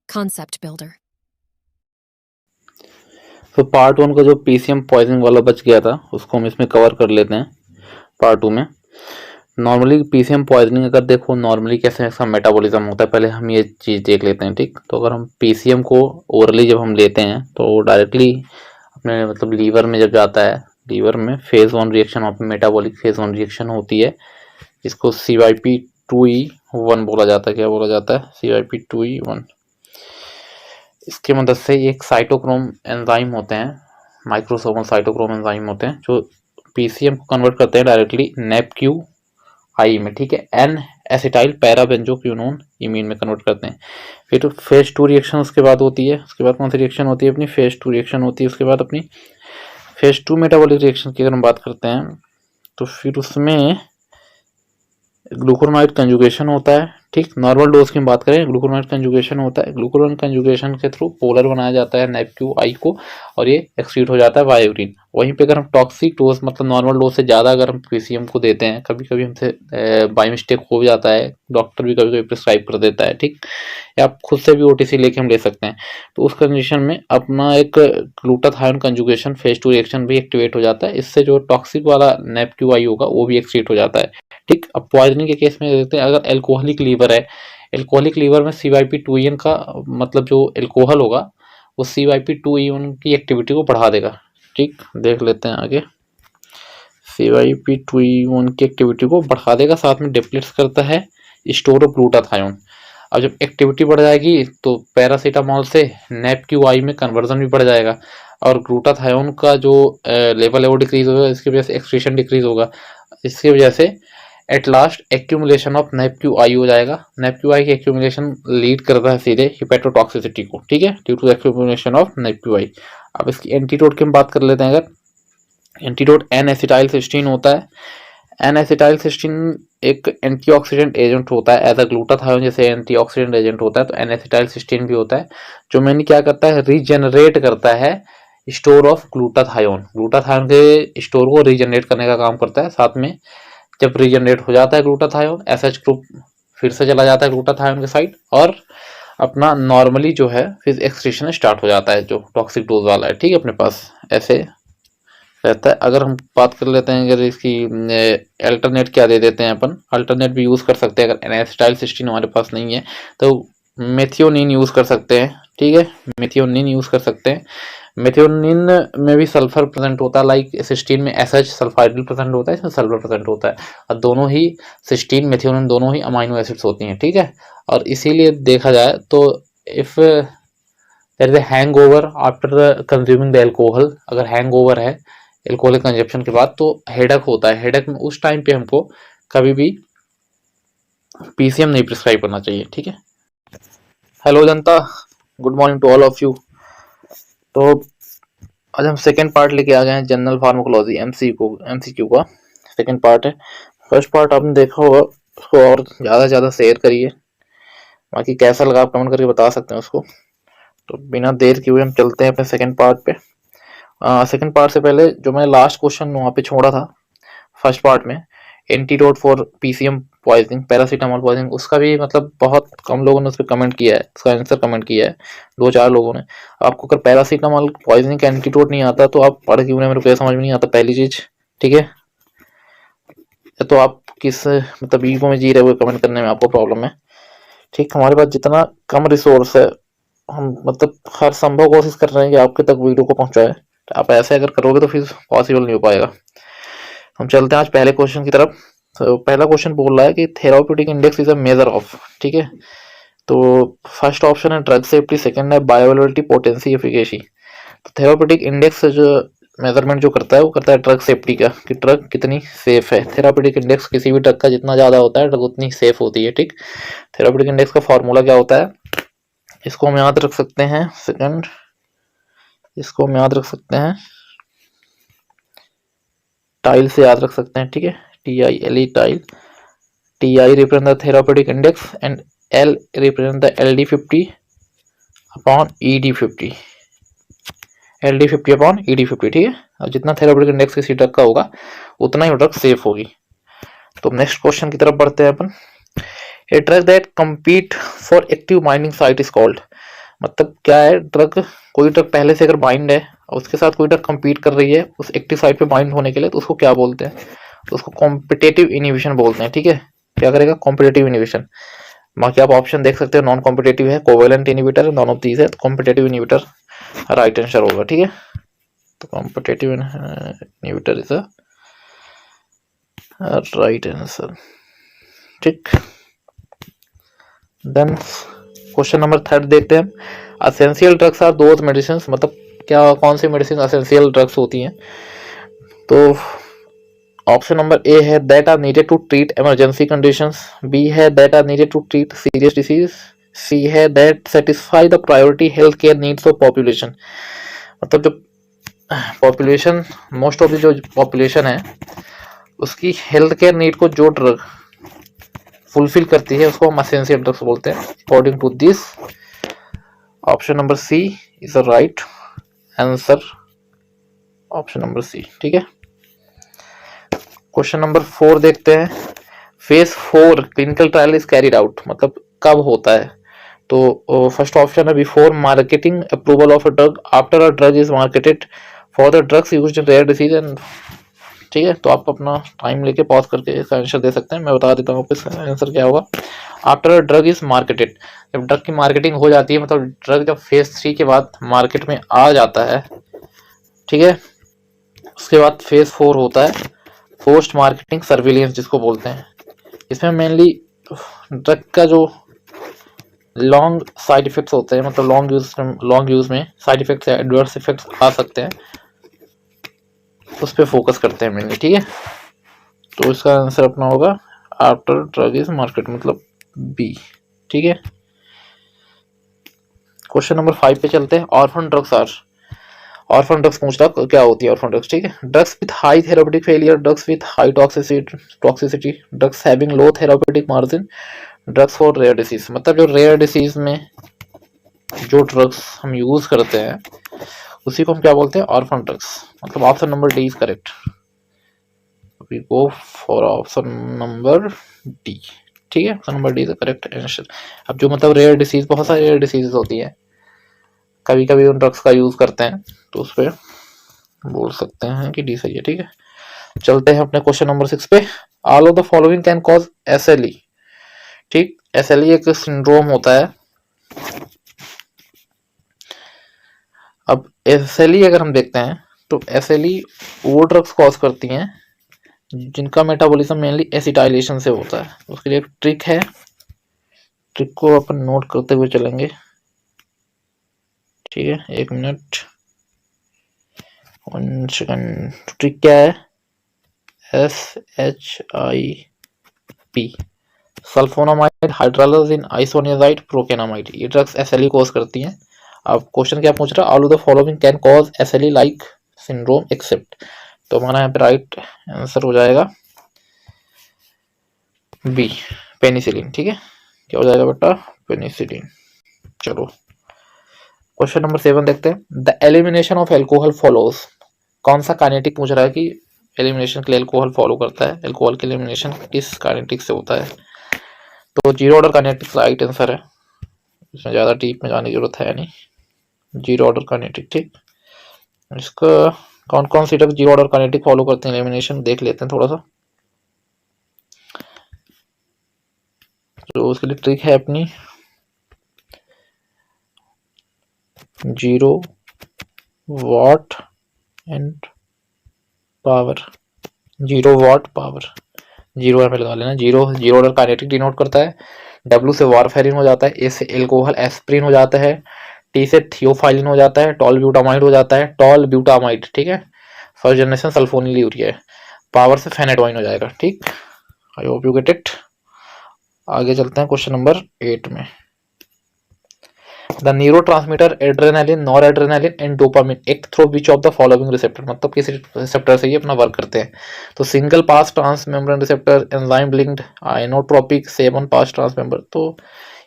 Concept Builder. तो part 1 का जो पीसीएम पॉइजनिंग वाला बच गया था उसको हम इसमें कवर कर लेते हैं पार्ट 2 में। नॉर्मली पीसीएम पॉइजनिंग अगर देखो नॉर्मली कैसे इसका मेटाबॉलिज्म होता है, पहले हम ये चीज़ देख लेते हैं, ठीक। तो अगर हम पीसीएम को ओरली जब हम लेते हैं तो डायरेक्टली अपने मतलब लीवर में जब जाता है, लीवर में phase 1 reaction of metabolic phase 1 reaction होती है, इसको CYP2E1 बोला जाता है। क्या बोला जाता है? CYP2E1। इसके मदद से एक साइटोक्रोम एंजाइम होते हैं, माइक्रोसोमल साइटोक्रोम एंजाइम होते हैं जो पीसीएम को कन्वर्ट करते हैं डायरेक्टली NAPQI में, ठीक है, एन एसिटाइल पैराबेंजोक्विनोन इमीन में कन्वर्ट करते हैं। फिर फेज 2 रिएक्शन उसके बाद होती है। उसके बाद कौन सी रिएक्शन होती है? अपनी फेज 2 रिएक्शन होती है। उसके बाद अपनी फेज 2 मेटाबॉलिक रिएक्शन की अगर हम बात करते हैं तो फिर उसमें ग्लूकोनाइड कंजुगेशन होता है, ठीक। नॉर्मल डोज की हम बात करें, ग्लूकोनाइड कंजुगेशन होता है। ग्लूकोनाइड कंजुगेशन के थ्रू पोलर बनाया जाता है NAPQI को और ये एक्सक्रीट हो जाता है बाय यूरिन। वहीं पे अगर हम टॉक्सिक डोज मतलब नॉर्मल डोज से ज़्यादा अगर हम पीसीएम को देते हैं, कभी कभी हमसे बाय मिस्टेक हो जाता है, डॉक्टर भी कभी कभी प्रिस्क्राइब कर देता है, ठीक, या आप खुद से भी OTC लेके हम ले सकते हैं। तो उस कंडीशन में अपना एक ग्लूटाथायोन कंजुगेशन फेज 2 रिएक्शन भी एक्टिवेट हो जाता है। इससे जो टॉक्सिक वाला NAPQI होगा वो भी एक्सक्रीट हो जाता है, ठीक। अब पॉइजनिंग के केस में देखते हैं, अगर एल्कोहलिक लीवर है, एल्कोहलिक लीवर में CYP2E1 का मतलब जो एल्कोहल होगा वो CYP2E1 की एक्टिविटी को बढ़ा देगा, ठीक। देख लेते हैं आगे। CYP2E1 की एक्टिविटी को बढ़ा देगा, साथ में डिप्लीट्स करता है स्टोर ऑफ ग्लूटाथायोन। अब जब एक्टिविटी बढ़ जाएगी तो पैरासीटामोल से NAPQI में कन्वर्जन भी बढ़ जाएगा और ग्लूटाथायोन का जो लेवल है वो डिक्रीज होगा, इसकी वजह से एक्सक्रीशन डिक्रीज होगा। इसकी वजह से at last accumulation of NAPQI हो जाएगा। NAPQI की एक्यूमुलेशन लीड करता है सीधे हिपेटोटॉक्सिसिटी को, ठीक है, due to accumulation of NAPQI। अब इसकी एंटीडोट की हम बात कर लेते हैं। अगर एंटीडोट N-एसिटाइलसिस्टीन होता है। N-एसिटाइलसिस्टीन एक एंटीऑक्सीडेंट एजेंट होता है, एज अ ग्लूटाथायोन जैसे एंटीऑक्सीडेंट एजेंट होता है तो N-एसिटाइलसिस्टीन भी होता है, जो मैंने क्या करता है, रीजनरेट करता है स्टोर ऑफ ग्लूटाथायोन। ग्लूटाथायोन के स्टोर को रीजनरेट करने का काम करता है। साथ में जब रीजनरेट हो जाता है ग्लूटाथायोन, SH ग्रुप फिर से चला जाता है ग्लूटाथायोन के साइड और अपना नॉर्मली जो है फिर एक्सक्रीशन स्टार्ट हो जाता है जो टॉक्सिक डोज वाला है, ठीक है, अपने पास ऐसे रहता है। अगर हम बात कर लेते हैं, अगर इसकी अल्टरनेट क्या दे देते हैं अपन, अल्टरनेट भी यूज़ कर सकते हैं। अगर N-एसिटाइलसिस्टीन हमारे पास नहीं है तो मेथियोनिन यूज़ कर सकते हैं, ठीक है, मेथियोनिन यूज़ कर सकते हैं। मेथियोनिन में भी सल्फर प्रेजेंट होता है, लाइक सिस्टीन में SH सल्फाइडल प्रेजेंट होता है, इसमें सल्फर प्रेजेंट होता है और दोनों ही सिस्टीन मेथियोनिन दोनों ही अमाइनो एसिड्स होती हैं, ठीक है। और इसीलिए देखा जाए तो if there is a hangover after consuming the alcohol, अगर हैंगओवर है एल्कोहलिक कंजप्शन के बाद तो हेडक होता है। हेडक में उस टाइम पे हमको कभी भी पीसीएम नहीं प्रिस्क्राइब करना चाहिए, ठीक है। हेलो जनता, good morning to all of you. तो आज हम सेकेंड पार्ट लेके आ गए हैं, जनरल फार्माकोलॉजी MCQ का सेकेंड पार्ट है। फर्स्ट पार्ट आपने देखा होगा, उसको और ज़्यादा से ज़्यादा शेयर करिए, बाकी कैसा लगा आप कमेंट करके बता सकते हैं उसको। तो बिना देर किए हुए हम चलते हैं अपने सेकेंड पार्ट पे। सेकेंड पार्ट से पहले जो मैंने लास्ट क्वेश्चन वहाँ पे छोड़ा था फर्स्ट पार्ट में, antidote for PCM poisoning, paracetamol poisoning, उसका भी मतलब बहुत कम लोगों ने उस पर कमेंट किया है, उसका आंसर कमेंट किया है 2-4 लोगों ने। आपको अगर पैरासीटामोल पॉइजनिंग का एंटीडोट नहीं आता तो आप पढ़ क्यों रहे, मेरे को समझ में नहीं आता पहली चीज, ठीक है। तो आप किस मतलब ईगो में जी रहे हुए कमेंट करने में आपको प्रॉब्लम है, ठीक। हमारे पास जितना कम रिसोर्स है हम मतलब हर संभव कोशिश कर रहे हैं कि आपके तक वीडियो को पहुंचाए। आप ऐसे अगर करोगे तो फिर पॉसिबल नहीं हो पाएगा। हम चलते हैं आज पहले क्वेश्चन की तरफ। तो पहला क्वेश्चन बोल रहा है कि therapeutic index is a measure of, ठीक है। तो फर्स्ट ऑप्शन है ड्रग सेफ्टी, सेकंड है बायोअवेलेबिलिटी, पोटेंसी, एफिकेसी। तो थेराप्यूटिक इंडेक्स जो मेजरमेंट जो करता है वो करता है ड्रग सेफ्टी का, कि ड्रग कितनी सेफ है। थेराप्यूटिक इंडेक्स किसी भी ड्रग का जितना ज़्यादा होता है ड्रग उतनी सेफ होती है, ठीक। थेराप्यूटिक इंडेक्स का फॉर्मूला क्या होता है, इसको हम याद रख सकते हैं, सेकंड, इसको हम याद रख सकते हैं टाइल से याद रख सकते हैं, ठीक है, TILE tile. TI represent the therapeutic index and L represent the LD50 upon ED50, LD50 upon ED50, ठीक है। और जितना थेराप्यूटिक इंडेक्स किसी ड्रग का होगा उतना ही ड्रग सेफ होगी। तो नेक्स्ट क्वेश्चन की तरफ बढ़ते हैं अपन। A drug that compete for active binding site is called, मतलब क्या है, ड्रग, कोई ड्रग पहले से अगर बाइंड है और उसके साथ कोई ड्रग compete कर रही है उस एक्टिव साइट पे बाइंड होने के लिए, तो उसको क्या बोलते हैं, तो उसको कॉम्पिटेटिव इनिबिशन बोलते हैं। ठीक है, क्या करेगा, कॉम्पिटेटिव इनिबिशन। बाकी आप ऑप्शन देख सकते हो, नॉन कॉम्पिटेटिव है, covalent inhibitor, none of these है, तो कॉम्पिटेटिव इनिबिटर राइट आंसर होगा। ठीक है, तो competitive inhibitor is a right answer. ठीक, देन क्वेश्चन नंबर 3 देखते हैं। Essential drugs are those medicine, मतलब क्या, कौन सी मेडिसिन असेंशियल ड्रग्स होती हैं। तो ऑप्शन नंबर ए है that are needed to treat emergency conditions, B है that are needed to treat serious disease, C है that satisfy the priority health care needs of population. मतलब जो population, most of the जो population है उसकी health care need को जो drug fulfil करती है उसको हम असेंशियल ड्रग्स बोलते हैं। According to this option number C is the right answer, option number C. ठीक है, क्वेश्चन नंबर 4 देखते हैं। Phase 4 clinical trial is carried out, मतलब कब होता है। तो फर्स्ट ऑप्शन है before marketing approval of a drug, after a drug is marketed, for the drugs used in rare disease and. ठीक है, तो आप अपना टाइम लेके पॉज करके इसका आंसर दे सकते हैं। मैं बता देता हूँ आपको इसका आंसर क्या होगा। After a drug is marketed, जब ड्रग की मार्केटिंग हो जाती है, मतलब ड्रग जब फेज 3 के बाद मार्केट में आ जाता है, ठीक है, उसके बाद फेज 4 होता है पोस्ट मार्केटिंग सर्विलियंस जिसको बोलते हैं। इसमें मेनली ड्रग का जो लॉन्ग साइड इफेक्ट्स होते हैं, मतलब लॉन्ग यूज में साइड इफेक्ट्स या एडवर्स इफेक्ट्स आ सकते हैं, उस पर फोकस करते हैं मेनली। ठीक है, तो इसका आंसर अपना होगा आफ्टर ड्रग इज मार्केट, मतलब बी। ठीक है, क्वेश्चन नंबर 5 पे चलते हैं। Orphan drugs are, orphan drugs पूछ रहा क्या होती है ऑर्फन ड्रग्स। ठीक है, drugs with high therapeutic failure, drugs with high toxicity, drugs having low therapeutic margin, drugs for rare disease. मतलब जो रेयर डिसीज में जो ड्रग्स हम यूज करते हैं उसी को हम क्या बोलते हैं, ऑर्फन ड्रग्स। मतलब option number D is correct, we go for option number D. ठीक है, option number D is correct answer. अब जो मतलब रेयर डिसीज, बहुत सारी रेयर डिसीज होती है, कभी कभी उन ड्रग्स का यूज करते हैं, तो उस पर बोल सकते हैं कि डी सही है। ठीक है, चलते हैं अपने क्वेश्चन नंबर 6 पे। All of the following can cause SLE। ठीक, SLE एक सिंड्रोम होता है। अब SLE अगर हम देखते हैं तो SLE वो ड्रग्स कॉज करती हैं जिनका मेटाबॉलिज्म मेनली एसिटाइलेशन से होता है। उसके लिए एक ट्रिक है, ट्रिक को अपन नोट करते हुए चलेंगे। ठीक है, 1 मिनट, 1 सेकंड। ट्रिक क्या है, SHIP, sulfonamide, hydralazine, isoniazid, procainamide, ये ड्रग्स SLE कॉज करती हैं। अब क्वेश्चन क्या पूछ रहा है, all of the following can cause SLE like syndrome except. तो हमारा यहाँ पे राइट आंसर हो जाएगा बी, पेनिसिलिन। ठीक है, क्या हो जाएगा बेटा, पेनिसिलिन। चलो क्वेश्चन नंबर 7 देखते हैं। The elimination of alcohol follows, कौन सा काइनेटिक पूछ रहा है कि एलिमिनेशन के लिए एल्कोहल फॉलो करता है, एल्कोहल के एलिमिनेशन किस काइनेटिक से होता है। तो zero order kinetic right answer है, इसमें ज़्यादा डीप में जाने की जरूरत है नहीं, जीरो ऑर्डर काइनेटिक। ठीक, इसका कौन कौन सी drug zero order kinetic follow करते हैं एलिमिनेशन, देख लेते हैं थोड़ा सा। तो उसके लिए ट्रिक है अपनी zero what and power, zero what power, 0 में लगा लेना। जीरो ऑर्डर काइनेटिक डिनोट करता है, W से वारफेरिन हो जाता है, A से एल्कोहल एस्प्रिन हो जाता है, T से थियोफाइलिन हो जाता है, टॉल ब्यूटामाइड हो जाता है, टॉल ब्यूटामाइड। ठीक है, फर्स्ट जनरेशन सल्फोनिल यूरिया है, पावर से फेनेटोइन हो जाएगा। ठीक, I hope you get it. आगे चलते हैं क्वेश्चन नंबर 8 में। The neurotransmitter adrenaline, nor adrenaline and dopamine act through which of the following receptor, मतलब किस रिसेप्टर से ये अपना वर्क करते हैं। तो single pass trans membrane receptor, enzyme linked, ionotropic, 7 pass trans member. तो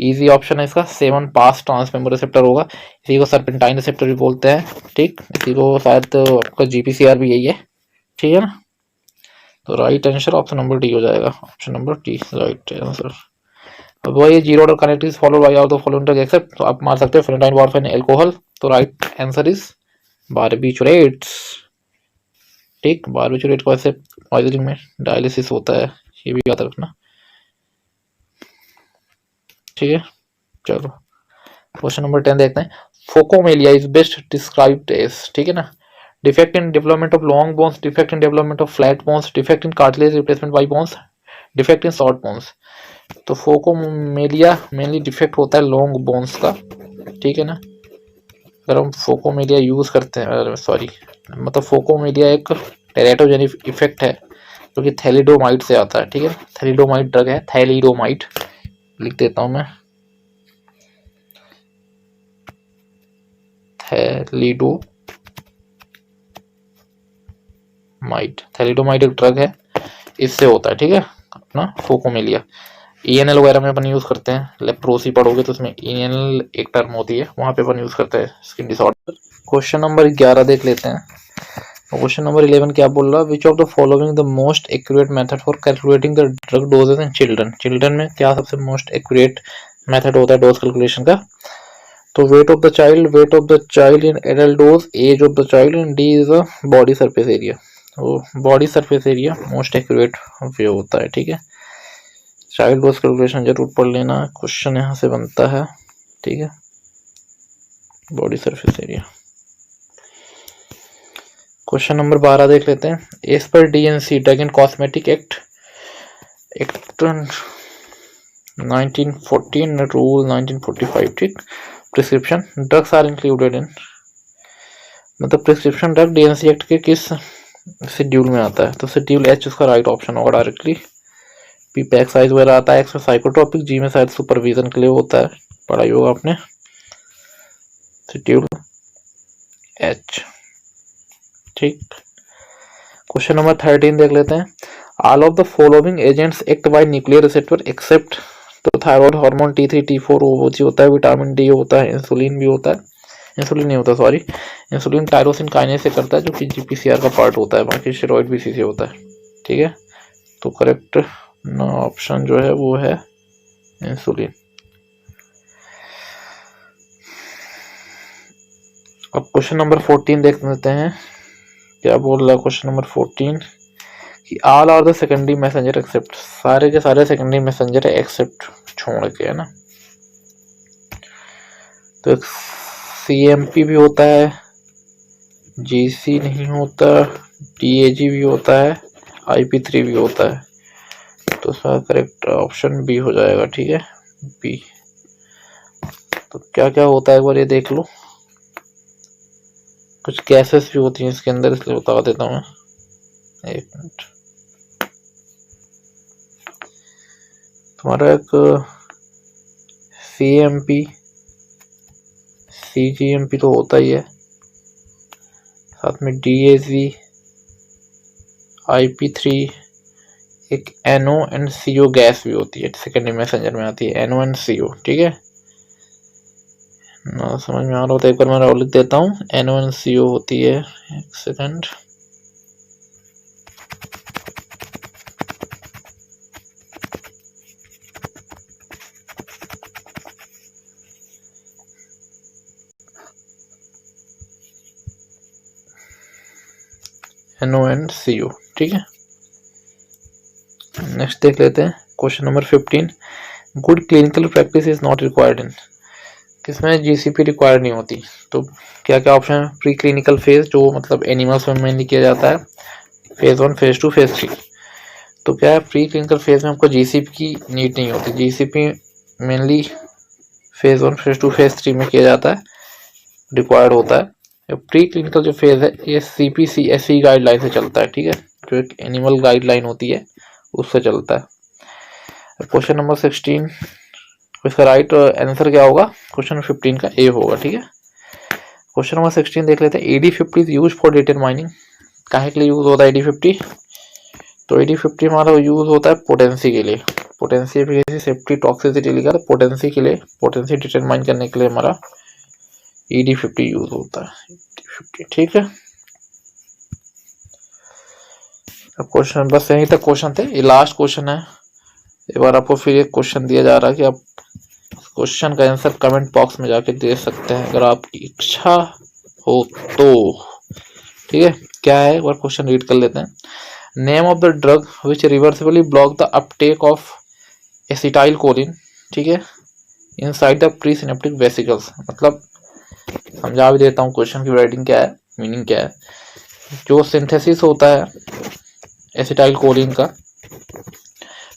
इजी ऑप्शन है इसका, 7 पास ट्रांस मेम्बर रिसेप्टर होगा। इसी को सर्पेंटाइन रिसेप्टर भी बोलते हैं। ठीक, इसी को शायद आपका GPCR भी यही है। ठीक है ना, तो right answer option number D हो जाएगा, option number D right answer. वही zero order kinetics followed by all the following drug except, तो आप मार सकते हो फेनेटाइन, वार्फेन, अल्कोहल। तो राइट आंसर इज बारबिचुरेट्स। ठीक, बारबिचुरेट को ऐसे पॉइजनिंग में डायलिसिस होता है, ये भी याद रखना। ठीक है, चलो क्वेश्चन नंबर 10 देखते हैं। Phocomelia is best described as, ठीक है ना, defect in development of long bones, defect in development of flat bones, defect in cartilage replacement by bones, defect in short bones. तो फोकोमेलिया मेनली डिफेक्ट होता है long bones का, ठीक है ना। अगर हम फोकोमेलिया यूज करते हैं, सॉरी मतलब फोकोमेलिया एक टेरेटोजेनिक इफेक्ट है जो कि थैलिडोमाइड से आता है, ठीक है। थैलिडोमाइड ड्रग है, थैलिडोमाइड लिख देता हूं मैं, थैलिडोमाइड एक ड्रग है, इससे होता है, ठीक है, अपना फोकोमेलिया। ENL वगैरह में अपन यूज करते हैं, लेप्रोसी पढ़ोगे तो उसमें ENL एक टर्म होती है, वहां पे अपन यूज करते हैं स्किन डिसऑर्डर। क्वेश्चन नंबर 11 देख लेते हैं। क्वेश्चन नंबर 11 क्या बोल रहा है, which of the following the most accurate method for calculating the drug dosages in children. Children में क्या सबसे मोस्ट एक्यूरेट मेथड होता है डोज कैलकुलेशन का। तो weight of the child in adult dose, age of the child, and D is the body surface area. तो body surface area most accurate way होता है, ठीक है। चाइल्ड डोज कैलकुलेशन जरूर पढ़ लेना, क्वेश्चन यहाँ से बनता है, ठीक है। Body surface area. Question number 12 देख लेते हैं। एज पर DNC drug and cosmetic act 1914 rule 1945, ठीक। Prescription drugs are included in, मतलब प्रिस्क्रिप्शन ड्रग DNC एक्ट के किस शेड्यूल में आता है। तो शेड्यूल H उसका राइट ऑप्शन होगा डायरेक्टली। P पे एक्साइज वगैरह आता है, X में साइकोट्रोपिक, G में शायद सुपरविजन के लिए होता है, पढ़ाई होगा आपने। शेड्यूल H, ठीक। क्वेश्चन नंबर 13 देख लेते हैं। All of the following agents act by nuclear receptor except, तो थायराइड हार्मोन T3 T4 वो होता है, विटामिन D होता है, इंसुलिन भी होता है, इंसुलिन नहीं होता सॉरी, इंसुलिन टायरोसिन काइनेज से करता है जो कि GPCR का पार्ट होता है, बाकी स्टेरॉइड भी इसी से होता है, ठीक है। तो करेक्ट ऑप्शन जो है वो है इंसुलिन। अब क्वेश्चन नंबर 14 देख लेते हैं, क्या बोल रहा है क्वेश्चन नंबर 14 कि all are the secondary messenger except, सारे के सारे सेकेंडरी मैसेंजर है एक्सेप्ट छोड़ के, है ना। तो एक CMP भी होता है, GC नहीं होता, DAG भी होता है, IP3 भी होता है। तो इसका करेक्ट ऑप्शन बी हो जाएगा, ठीक है, बी। तो क्या क्या होता है एक बार ये देख लो, कुछ गैसेस भी होती हैं इसके अंदर, इसलिए बता देता हूँ मैं, एक मिनट। तुम्हारा एक CMP CGMP तो होता ही है, साथ में DAG, IP3, एक NO एंड CO गैस भी होती है, सेकेंडरी मैसेंजर में आती है, NO एंड CO, ठीक है ना। समझ में आ रहा हो तो एक बार मैं और लिख देता हूँ, NO एंड CO होती है, एक सेकंड, NO एंड CO, ठीक है। नेक्स्ट देख लेते हैं question number 15। Good clinical practice is not required in, किसमें GCP रिक्वायर्ड नहीं होती। तो क्या क्या ऑप्शन है, प्री क्लिनिकल फेज जो मतलब एनिमल्स में मेनली किया जाता है, फेज 1 फेज 2 फेज 3। तो क्या है, प्री क्लिनिकल फेज में आपको GCP की नीड नहीं होती, GCP mainly phase 1 phase 2 phase 3 में किया जाता है, रिक्वायर्ड होता है। प्री क्लिनिकल जो फेज है ये CPCSE गाइडलाइन से चलता है, ठीक है, जो एक एनिमल गाइडलाइन होती है उससे चलता है। क्वेश्चन नंबर 16, इसका राइट आंसर क्या होगा, क्वेश्चन 15 का ए होगा, ठीक है। क्वेश्चन नंबर 16 देख लेते हैं। AD50 is use for dated mining, काहे के लिए यूज होता है AD50। तो AD50 हमारा यूज होता है पोटेंसी के लिए, पोटेंसी एफिशिएंसी सेफ्टी टॉक्सिसिटी लिखा है, पोटेंसी के लिए, पोटेंसी डिटरमाइन करने के लिए हमारा AD50 यूज होता है, AD50, ठीक है। अब क्वेश्चन बस यहीं तक क्वेश्चन थे, ये लास्ट क्वेश्चन है एक बार आपको फिर एक क्वेश्चन दिया जा रहा है कि आप क्वेश्चन का आंसर कमेंट बॉक्स में जाके दे सकते हैं अगर आपकी इच्छा हो तो। ठीक है, क्या है एक बार क्वेश्चन रीड कर लेते हैं। Name of the drug which reversibly block the Uptake of acetyl choline, ठीक है, inside the pre synaptic vesicles. मतलब समझा भी देता हूँ क्वेश्चन की राइटिंग क्या है, मीनिंग क्या है। जो सिंथेसिस होता है एसिटाइल कोलिन का,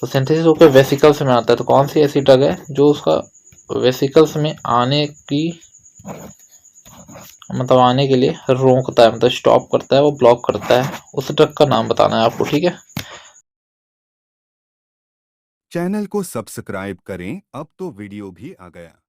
तो सिंथेसिस होकर वेसिकल्स में आता है। तो कौन सी ऐसी ड्रग है जो उसका वेसिकल्स में आने की मतलब आने के लिए रोकता है, मतलब स्टॉप करता है, वो ब्लॉक करता है, उस ड्रग का नाम बताना है आपको। ठीक है, चैनल को सब्सक्राइब करें, अब तो वीडियो भी आ गया।